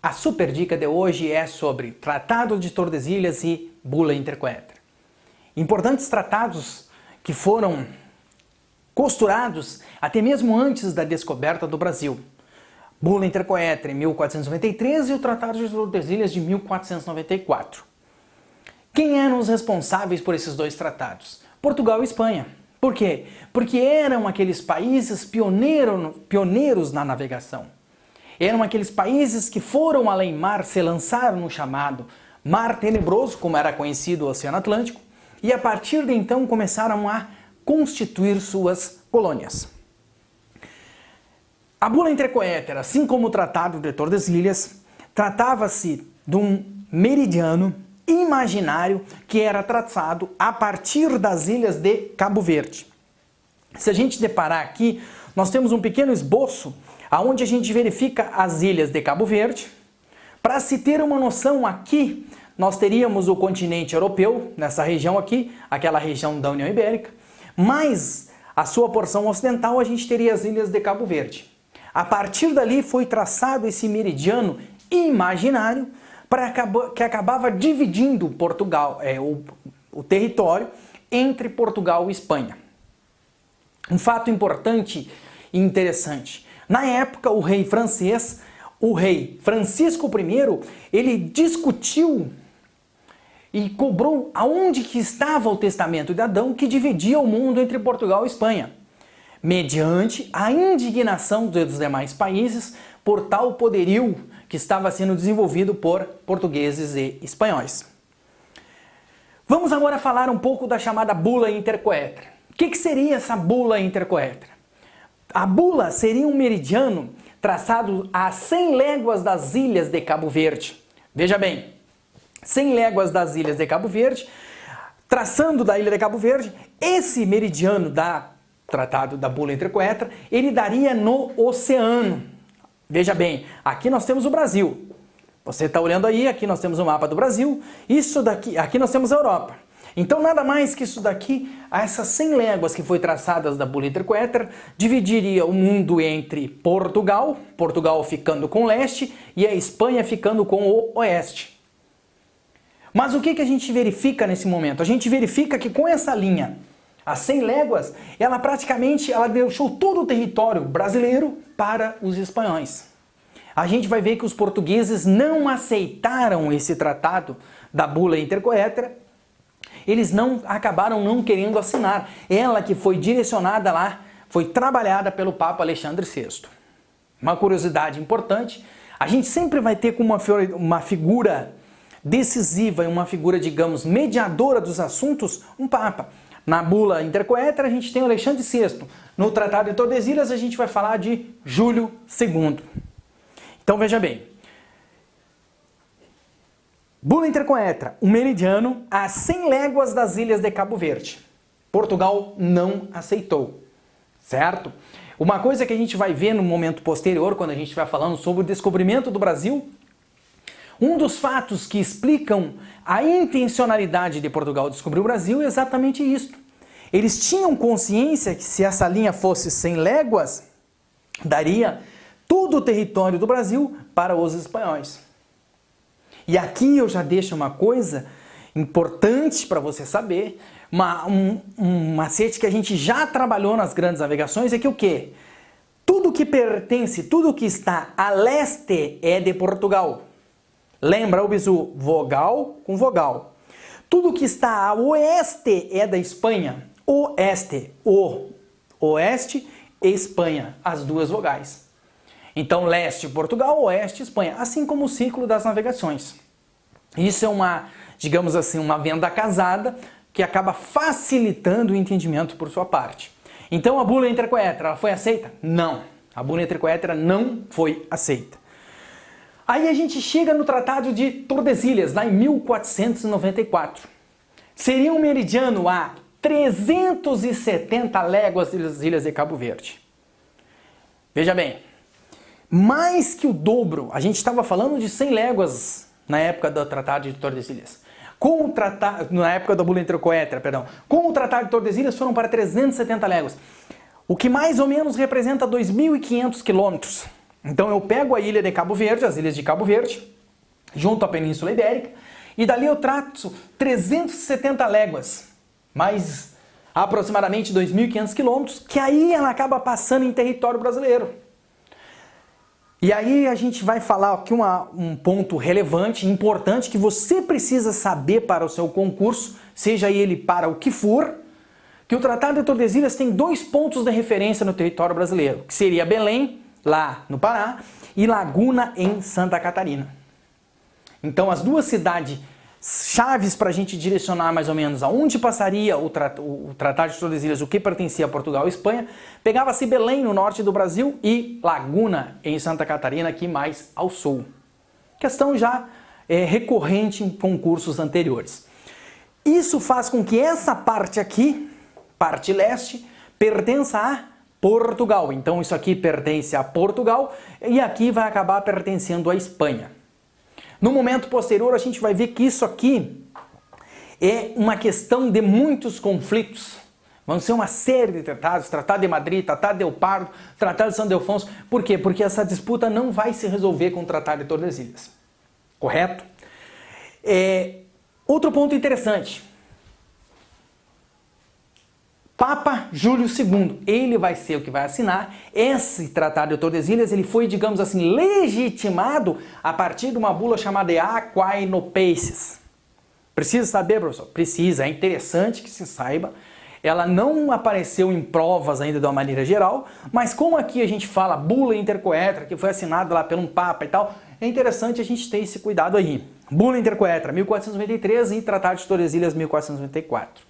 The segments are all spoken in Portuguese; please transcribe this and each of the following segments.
A super dica de hoje é sobre Tratado de Tordesilhas e Bula Intercoetra. Importantes tratados que foram costurados até mesmo antes da descoberta do Brasil. Bula Intercoetra em 1493 e o Tratado de Tordesilhas de 1494. Quem eram os responsáveis por esses dois tratados? Portugal e Espanha. Por quê? Porque eram aqueles países pioneiros na navegação. Eram aqueles países que foram além mar, se lançaram no chamado Mar Tenebroso, como era conhecido o Oceano Atlântico, e a partir de então começaram a constituir suas colônias. A Bula Intercoetra, assim como o Tratado de Tordesilhas, tratava-se de um meridiano imaginário que era traçado a partir das ilhas de Cabo Verde. Se a gente deparar aqui, nós temos um pequeno esboço onde a gente verifica as ilhas de Cabo Verde. Para se ter uma noção, aqui nós teríamos o continente europeu, nessa região aqui, aquela região da União Ibérica, mas a sua porção ocidental a gente teria as ilhas de Cabo Verde. A partir dali foi traçado esse meridiano imaginário que acabava dividindo Portugal, o território entre Portugal e Espanha. Um fato importante e interessante. Na época, o rei francês, o rei Francisco I, ele discutiu e cobrou aonde que estava o testamento de Adão que dividia o mundo entre Portugal e Espanha, mediante a indignação dos demais países por tal poderio que estava sendo desenvolvido por portugueses e espanhóis. Vamos agora falar um pouco da chamada Bula Intercoetra. O que seria essa Bula Intercoetra? A bula seria um meridiano traçado a 100 léguas das ilhas de Cabo Verde. Veja bem, 100 léguas das ilhas de Cabo Verde, traçando da ilha de Cabo Verde, esse meridiano da Tratado da Bula Intercoetra, ele daria no oceano. Veja bem, aqui nós temos o Brasil. Você está olhando aí, aqui nós temos o mapa do Brasil. Isso daqui, aqui nós temos a Europa. Então nada mais que isso daqui, essas 100 léguas que foi traçadas da Bula Intercoetra, dividiria o mundo entre Portugal ficando com o leste e a Espanha ficando com o oeste. Mas o que a gente verifica nesse momento? A gente verifica que com essa linha, as 100 léguas, ela praticamente deixou todo o território brasileiro para os espanhóis. A gente vai ver que os portugueses não aceitaram esse tratado da Bula Intercoetra. Eles acabaram não querendo assinar. Ela que foi direcionada lá, foi trabalhada pelo Papa Alexandre VI. Uma curiosidade importante, a gente sempre vai ter como uma figura decisiva e uma figura, digamos, mediadora dos assuntos, um Papa. Na Bula Intercoetra a gente tem o Alexandre VI. No Tratado de Tordesilhas a gente vai falar de Júlio II. Então veja bem. Bula Intercoetra, um meridiano a 100 léguas das ilhas de Cabo Verde. Portugal não aceitou, certo? Uma coisa que a gente vai ver no momento posterior, quando a gente vai falando sobre o descobrimento do Brasil, um dos fatos que explicam a intencionalidade de Portugal descobrir o Brasil é exatamente isso. Eles tinham consciência que se essa linha fosse 100 léguas, daria todo o território do Brasil para os espanhóis. E aqui eu já deixo uma coisa importante para você saber, um macete que a gente já trabalhou nas grandes navegações, é que o quê? Tudo que pertence, tudo que está a leste é de Portugal. Lembra o bizu? Vogal com vogal. Tudo que está a oeste é da Espanha. Oeste e Espanha, as duas vogais. Então, leste, Portugal, oeste, Espanha, assim como o ciclo das navegações. Isso é digamos assim, uma venda casada que acaba facilitando o entendimento por sua parte. Então, a Bula Intercoetra, ela foi aceita? Não. A Bula Intercoetra não foi aceita. Aí a gente chega no Tratado de Tordesilhas, lá em 1494. Seria um meridiano a 370 léguas das ilhas de Cabo Verde. Veja bem, mais que o dobro, a gente estava falando de 100 léguas na época do Tratado de Tordesilhas. Na época da Bula Intercoetra, perdão. Com o Tratado de Tordesilhas foram para 370 léguas. O que mais ou menos representa 2.500 quilômetros. Então eu pego a ilha de Cabo Verde, as ilhas de Cabo Verde, junto à Península Ibérica, e dali eu traço 370 léguas, mais aproximadamente 2.500 quilômetros, que aí ela acaba passando em território brasileiro. E aí a gente vai falar aqui um ponto relevante, importante, que você precisa saber para o seu concurso, seja ele para o que for, que o Tratado de Tordesilhas tem 2 pontos de referência no território brasileiro, que seria Belém, lá no Pará, e Laguna, em Santa Catarina. Então as 2 cidades chaves para a gente direcionar mais ou menos aonde passaria o Tratado de Tordesilhas, o que pertencia a Portugal e Espanha, pegava-se Belém, no norte do Brasil, e Laguna, em Santa Catarina, aqui mais ao sul. Questão já recorrente em concursos anteriores. Isso faz com que essa parte aqui, parte leste, pertença a Portugal. Então isso aqui pertence a Portugal e aqui vai acabar pertencendo à Espanha. No momento posterior, a gente vai ver que isso aqui é uma questão de muitos conflitos. Vão ser uma série de tratados, Tratado de Madrid, Tratado de El Pardo, Tratado de São Ildefonso. Por quê? Porque essa disputa não vai se resolver com o Tratado de Tordesilhas. Correto? Outro ponto interessante. Papa Júlio II, ele vai ser o que vai assinar. Esse Tratado de Tordesilhas, ele foi, digamos assim, legitimado a partir de uma bula chamada Aquae Nopeices. Precisa saber, professor? Precisa, é interessante que se saiba. Ela não apareceu em provas ainda de uma maneira geral, mas como aqui a gente fala bula intercoetra, que foi assinada lá por um papa e tal, é interessante a gente ter esse cuidado aí. Bula intercoetra, 1493 e Tratado de Tordesilhas, 1494.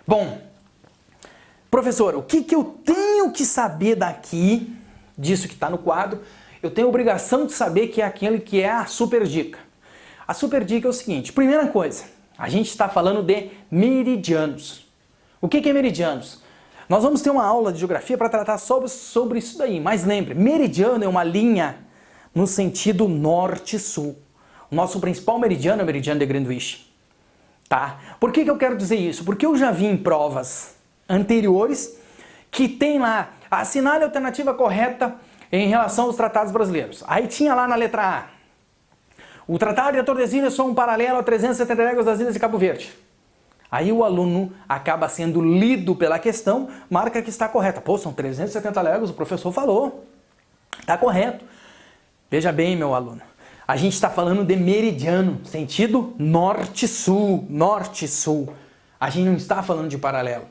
Bom, professor, o que eu tenho que saber daqui, disso que está no quadro? Eu tenho a obrigação de saber que é aquele que é a super dica. A super dica é o seguinte, primeira coisa, a gente está falando de meridianos. O que é meridianos? Nós vamos ter uma aula de geografia para tratar sobre isso daí, mas lembre, meridiano é uma linha no sentido norte-sul. O nosso principal meridiano é o meridiano de Greenwich. Tá? Por que eu quero dizer isso? Porque eu já vi em provas anteriores que tem lá, assinale a alternativa correta em relação aos tratados brasileiros. Aí tinha lá na letra A, o Tratado de Tordesilhas são um paralelo a 370 léguas das ilhas de Cabo Verde. Aí o aluno acaba sendo lido pela questão, marca que está correta. Pô, são 370 léguas, o professor falou. Está correto. Veja bem, meu aluno. A gente está falando de meridiano, sentido norte-sul, norte-sul. A gente não está falando de paralelo.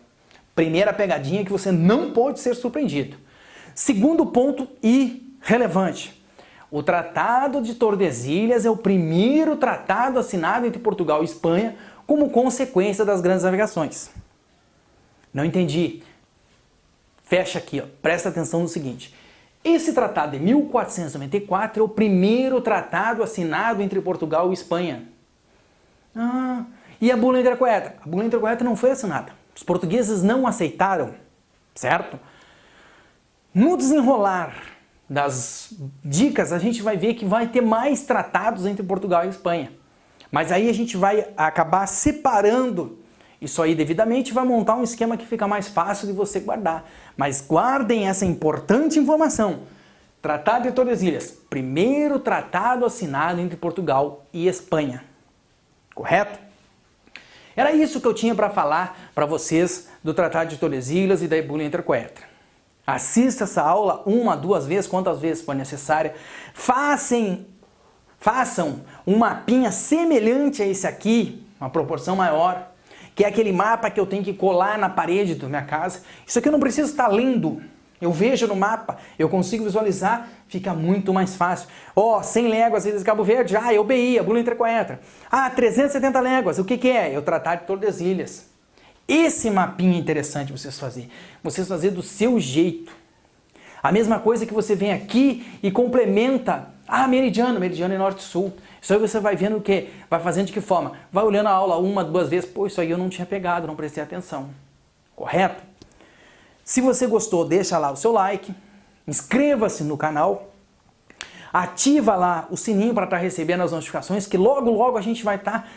Primeira pegadinha que você não pode ser surpreendido. Segundo ponto irrelevante. O Tratado de Tordesilhas é o primeiro tratado assinado entre Portugal e Espanha como consequência das grandes navegações. Não entendi. Fecha aqui, ó. Presta atenção no seguinte. Esse tratado de 1494 é o primeiro tratado assinado entre Portugal e Espanha. E a bula intercoetra? A bula intercoetra não foi assinada. Os portugueses não aceitaram, certo? No desenrolar das dicas, a gente vai ver que vai ter mais tratados entre Portugal e Espanha. Mas aí a gente vai acabar separando isso aí devidamente e vai montar um esquema que fica mais fácil de você guardar. Mas guardem essa importante informação. Tratado de Tordesilhas, primeiro tratado assinado entre Portugal e Espanha. Correto? Era isso que eu tinha para falar para vocês do Tratado de Tordesilhas e da bula intercoetra. Assista essa aula 1 a 2 vezes, quantas vezes for necessária. Façam um mapinha semelhante a esse aqui, uma proporção maior, que é aquele mapa que eu tenho que colar na parede da minha casa. Isso aqui eu não preciso estar lendo. Eu vejo no mapa, eu consigo visualizar, fica muito mais fácil. 100 léguas, Ilhas de Cabo Verde, é o BI, a bula intercoetra. 370 léguas, o que é? É o Tratado de Tordesilhas. Esse mapinha é interessante vocês fazer do seu jeito. A mesma coisa que você vem aqui e complementa. Meridiano é norte-sul. Isso aí você vai vendo o quê? Vai fazendo de que forma? Vai olhando a aula 1, 2 vezes. Pô, isso aí eu não tinha pegado, não prestei atenção. Correto? Se você gostou, deixa lá o seu like. Inscreva-se no canal. Ativa lá o sininho para estar recebendo as notificações, que logo, logo a gente vai estar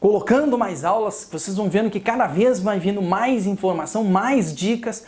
colocando mais aulas. Vocês vão vendo que cada vez vai vindo mais informação, mais dicas